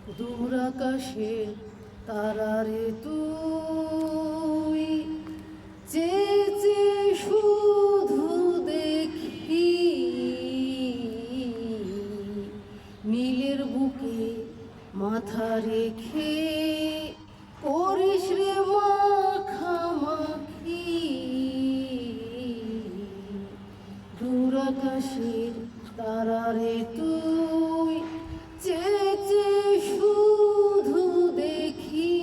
দূর আকাশে তারারে তুই চেয়ে চেয়ে শুধু দেখি নীলের বুকে মাথা রেখে করিস রে মাখামাখি দূর আকাশের তারারে তুই চেয়ে চেয়ে শুধু দেখি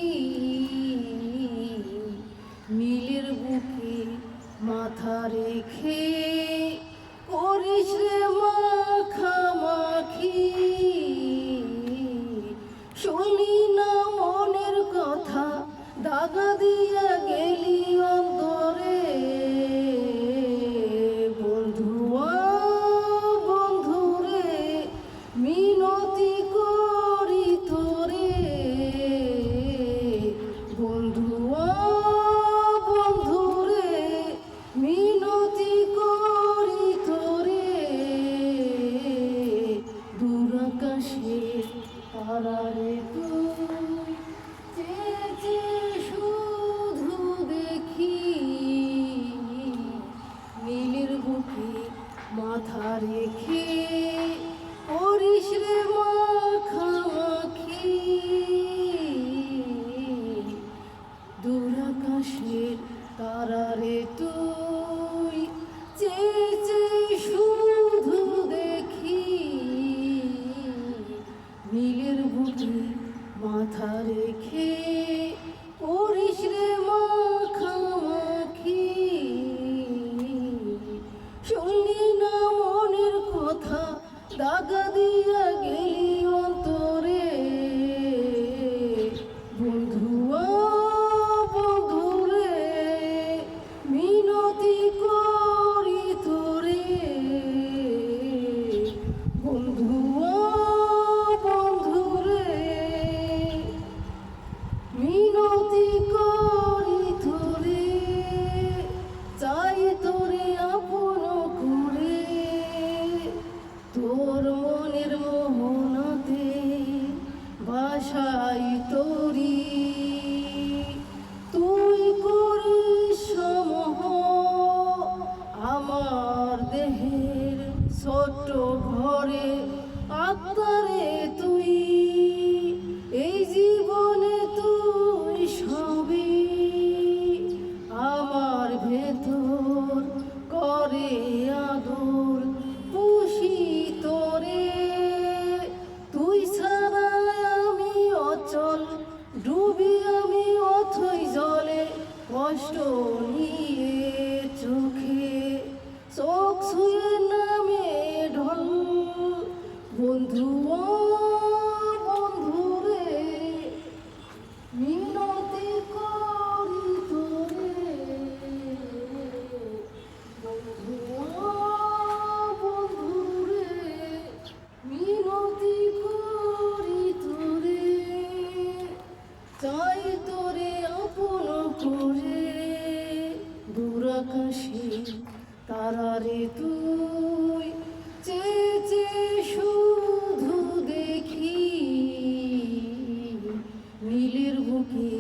নীলের বুকে মাথা রেখে করিস রে মাখামাখি শুনি না মনের কথা দাগা দিয়া গেলি অন্তরে বন্ধুয়া বন্ধুরে মিনতি করি তোরে বন্ধুয়া বন্ধুরে মিনতি করি তোরে দূর আকাশের তারারে তুই চেয়ে চেয়ে শুধু দেখি নীলের বুকে মাথা রেখে করিস রে মাখামাখি দূর আকাশের তারারে তুই চেয়ে চেয়ে শুধু দেখি নীলের বুকে মাথা রেখে করিস রে মাখামাখি শুনি না মনের কথা দাগা দিয়া গেলি অন্তরে বন্ধুয়া বন্ধুরে মিনতি করি তোরে বন্ধুয়া বন্ধুরে মিনতি করি তোরে চাই তোরে আপন করে তোর মনের মোহনাতে বাসাই তোরি তুই করিস সমহ আমার দেহের ছোট্ট ঘরে আত্মারে তুই এই জীবনে তুই সবই আমার ভেতর করে আদর পুষি তোরে তুই ছাড়া আমি অচল ডুবি আমি অথই জলে কষ্ট নিয়ে চোখে চোখ ছুঁয়ে নামে ঢল বন্ধু বন্ধুরে মিনতি করি তোরে বন্ধু বন্ধুরে মিনতি করি তোরে চাই তোরে আপন করে দূর আকাশে তারারে তুই চেয়ে চেয়ে শুধু দেখি নীলের বুকে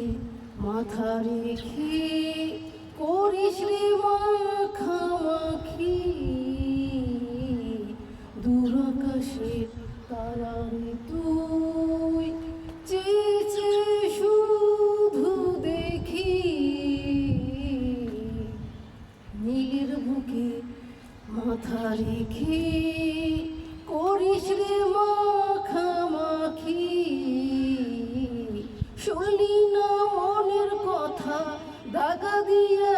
মাথা রেখে করিস রে মাখামাখি দূর আকাশের তারারে তুই চেয়ে চেয়ে শুধু দেখি নীলের বুকে মাথা রেখে করিস রে মাখামাখি শুনি না মনের কথা দাগা দিয়া